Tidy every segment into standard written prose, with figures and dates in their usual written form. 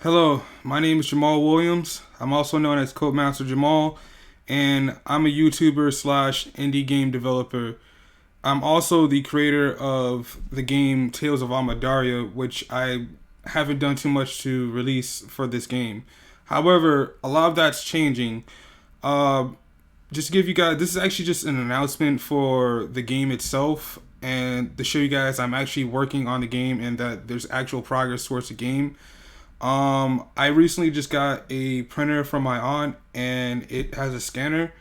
Hello, my name is Jamal Williams. I'm also known as Codemaster Jamal, and I'm a YouTuber slash indie game developer. I'm also the creator of the game Tales of Amedaria, which I haven't done too much to release for this game. However, a lot of that's changing. Uh, just to give you guys, this is actually just an announcement for the game itself, and to show you guys I'm actually working on the game and that there's actual progress towards the game. I recently just got a printer from my aunt, and it has a scanner.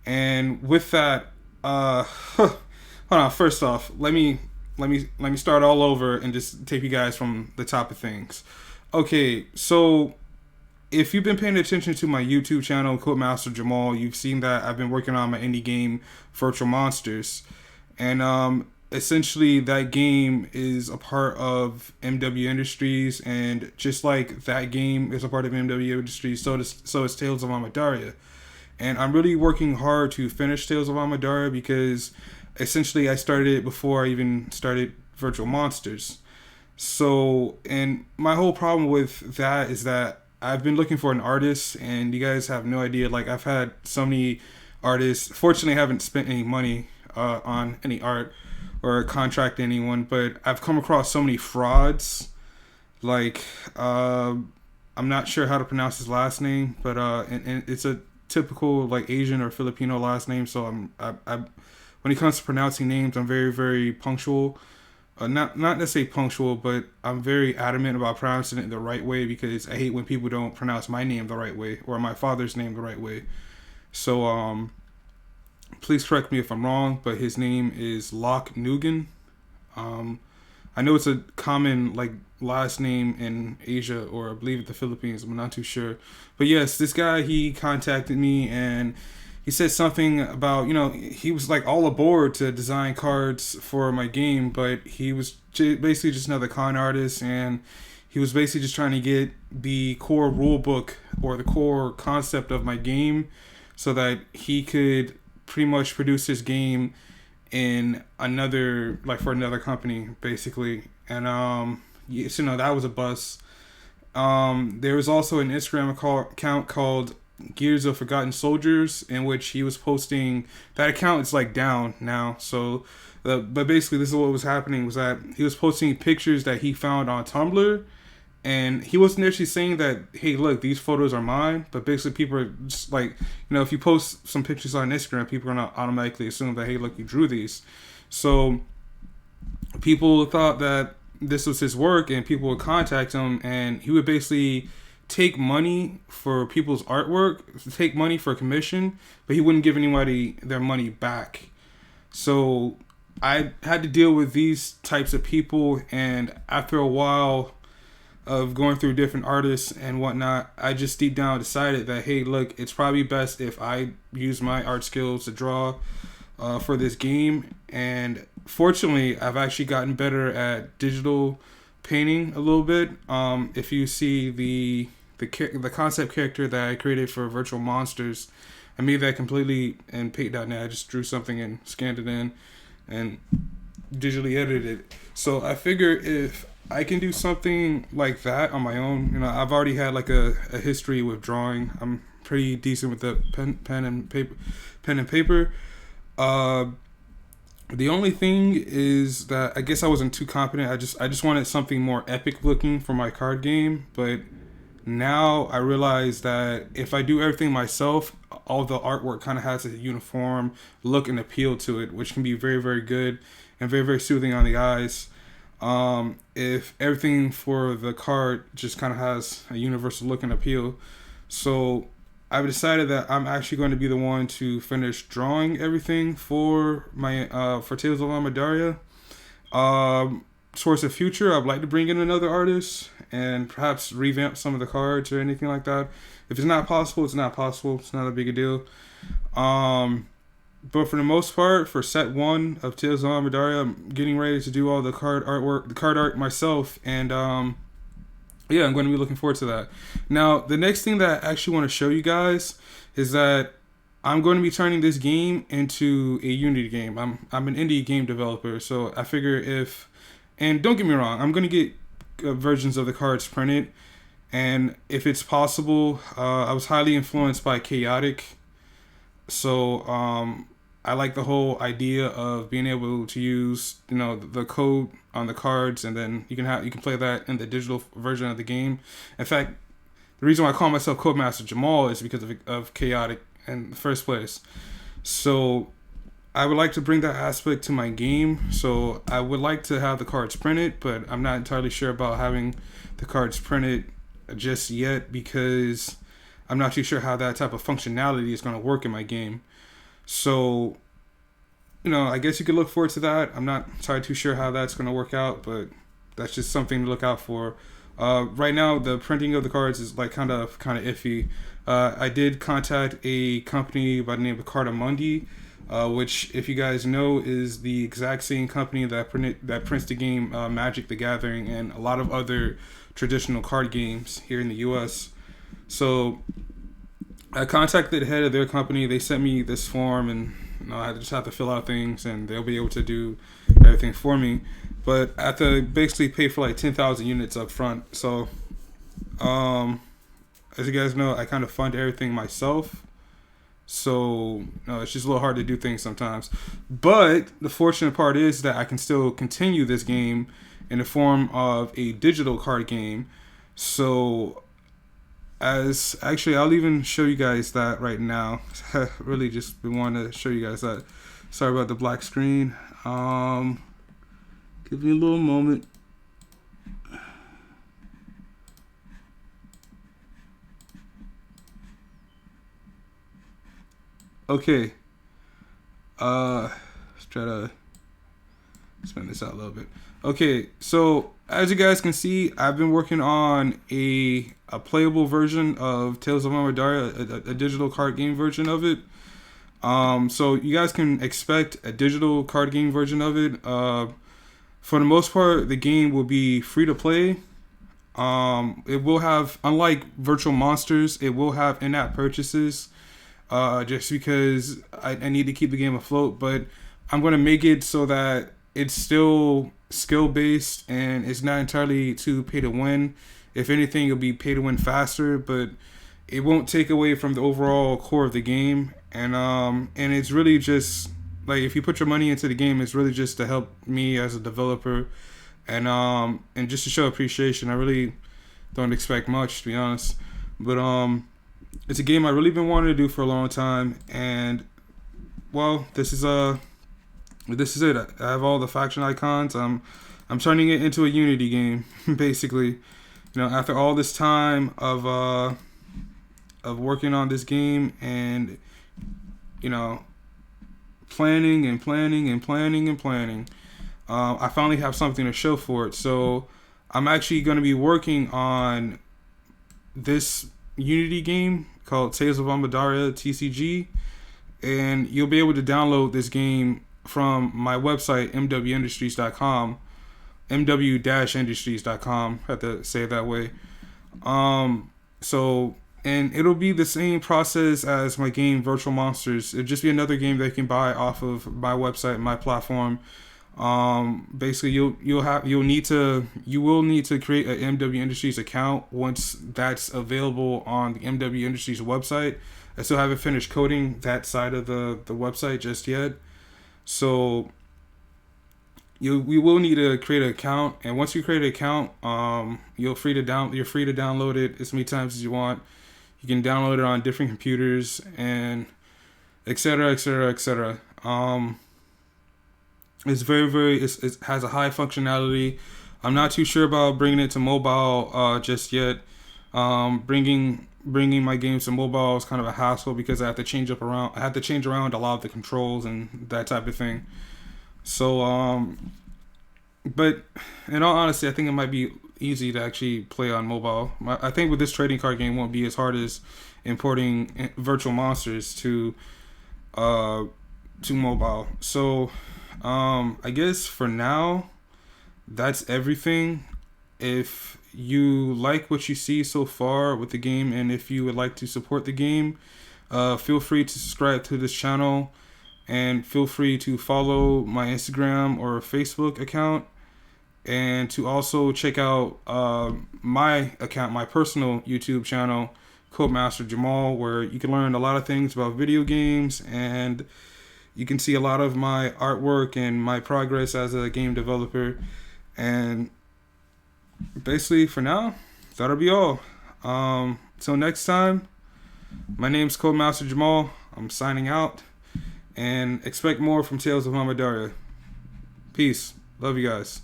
And with that, hold on. First off, let me start all over and just take you guys from the top of things. Okay, so if you've been paying attention to my YouTube channel, Codemaster Jamal, you've seen that I've been working on my indie game, Virtual Monsters, and essentially that game is a part of MW Industries, and just like that game is a part of MW Industries, so is Tales of Amedaria. And I'm really working hard to finish Tales of Amedaria because essentially I started it before I even started Virtual Monsters. So, and my whole problem with that is that I've been looking for an artist, and you guys have no idea. Like, I've had so many artists. Fortunately, I haven't spent any money on any art or contract anyone, but I've come across so many frauds. Like, I'm not sure how to pronounce his last name, but and it's a typical like Asian or Filipino last name. So when it comes to pronouncing names, I'm very very punctual. Not to say punctual, but I'm very adamant about pronouncing it the right way because I hate when people don't pronounce my name the right way or my father's name the right way. So please correct me if I'm wrong, but his name is Locke Nugan. Um, I know it's a common like last name in Asia or I believe the Philippines. I'm not too sure, but yes, this guy he contacted me and he said something about, he was like all aboard to design cards for my game, but he was basically just another con artist, and he was basically just trying to get the core rule book or the core concept of my game so that he could pretty much produce his game in another, like for another company basically. And yes, that was a bust. There was also an Instagram account called Gears of Forgotten Soldiers, in which he was posting. That account is like down now, so but basically this is what was happening, was that he was posting pictures that he found on Tumblr, and he wasn't actually saying that, hey look, these photos are mine, but basically people are just like, if you post some pictures on Instagram, people are not automatically assume that, hey look, you drew these. So people thought that this was his work, and people would contact him, and he would basically take money for people's artwork, take money for a commission, but he wouldn't give anybody their money back. So I had to deal with these types of people, and after a while of going through different artists and whatnot, I just deep down decided that, hey look, it's probably best if I use my art skills to draw for this game. And fortunately, I've actually gotten better at digital painting a little bit. If you see the concept character that I created for Virtual Monsters, I made that completely in Paint.net. I just drew something and scanned it in and digitally edited it. So I figure if I can do something like that on my own, I've already had like a history with drawing. I'm pretty decent with the pen and paper. The only thing is that I guess I wasn't too confident. I just wanted something more epic looking for my card game, but now I realize that if I do everything myself, all the artwork kind of has a uniform look and appeal to it, which can be very very good and very very soothing on the eyes. If everything for the card just kind of has a universal look and appeal. So I've decided that I'm actually going to be the one to finish drawing everything for my for Tales of Amedaria. Towards the future, I'd like to bring in another artist and perhaps revamp some of the cards or anything like that. If it's not possible, it's not possible. It's not a big a deal. But for the most part, for set 1 of Tales of Amedaria, I'm getting ready to do all the card art myself, and yeah, I'm going to be looking forward to that. Now, the next thing that I actually want to show you guys is that I'm going to be turning this game into a Unity game. I'm an indie game developer, so I figure and don't get me wrong, I'm going to get versions of the cards printed, And if it's possible, I was highly influenced by chaotic. So I like the whole idea of being able to use, the code on the cards, and then you can play that in the digital version of the game. In fact, the reason why I call myself Codemaster Jamal is because of chaotic in the first place. So I would like to bring that aspect to my game. So I would like to have the cards printed, but I'm not entirely sure about having the cards printed just yet, because I'm not too sure how that type of functionality is going to work in my game. So, I guess you could look forward to that. I'm not entirely too sure how that's going to work out, but that's just something to look out for. Right now, the printing of the cards is like kind of iffy. I did contact a company by the name of Cardamundi, which, if you guys know, is the exact same company that prints the game Magic: The Gathering and a lot of other traditional card games here in the U.S. So I contacted the head of their company. They sent me this form, and I just have to fill out things, and they'll be able to do everything for me. But I have to basically pay for like 10,000 units up front. So, as you guys know, I kind of fund everything myself. So, it's just a little hard to do things sometimes. But the fortunate part is that I can still continue this game in the form of a digital card game. So, I'll even show you guys that right now. Really just want to show you guys that. Sorry about the black screen. Give me a little moment. Okay. Let's try to spin this out a little bit. Okay, so as you guys can see, I've been working on a playable version of Tales of Amedaria, a digital card game version of it. So you guys can expect a digital card game version of it. For the most part, the game will be free to play. It will have, unlike Virtual Monsters, it will have in-app purchases. Just because I need to keep the game afloat, but I'm going to make it so that it's still skill based and it's not entirely to pay to win. If anything, it'll be pay to win faster, but it won't take away from the overall core of the game. And it's really just like, if you put your money into the game, it's really just to help me as a developer, and just to show appreciation. I really don't expect much, to be honest, but it's a game I really been wanting to do for a long time, and well, this is it. I have all the faction icons. I'm turning it into a Unity game, basically. After all this time of working on this game, and planning, I finally have something to show for it. So I'm actually going to be working on this Unity game called Tales of Amedaria TCG, and you'll be able to download this game from my website, mwindustries.com, mw-industries.com, I have to say it that way. And it'll be the same process as my game Virtual Monsters. It'll just be another game that you can buy off of my website, my platform. Basically, you will need to create an MW Industries account once that's available on the MW Industries website. I still haven't finished coding that side of the website just yet, so we will need to create an account. And once you create an account, you're free to download it as many times as you want. You can download it on different computers and etc. It's it has a high functionality. I'm not too sure about bringing it to mobile just yet. Bringing my games to mobile is kind of a hassle because I have to change around a lot of the controls and that type of thing. So but in all honesty, I think it might be easy to actually play on mobile. I think with this trading card game, it won't be as hard as importing Virtual Monsters to mobile. So I guess for now, that's everything. If you like what you see so far with the game, and if you would like to support the game, feel free to subscribe to this channel, and feel free to follow my Instagram or Facebook account. and to also check out my account, my personal YouTube channel, Codemaster Jamal, where you can learn a lot of things about video games, and you can see a lot of my artwork and my progress as a game developer. And basically, for now, that'll be all. Till next time, my name's Codemaster Jamal. I'm signing out, and expect more from Tales of Amedaria. Peace. Love you guys.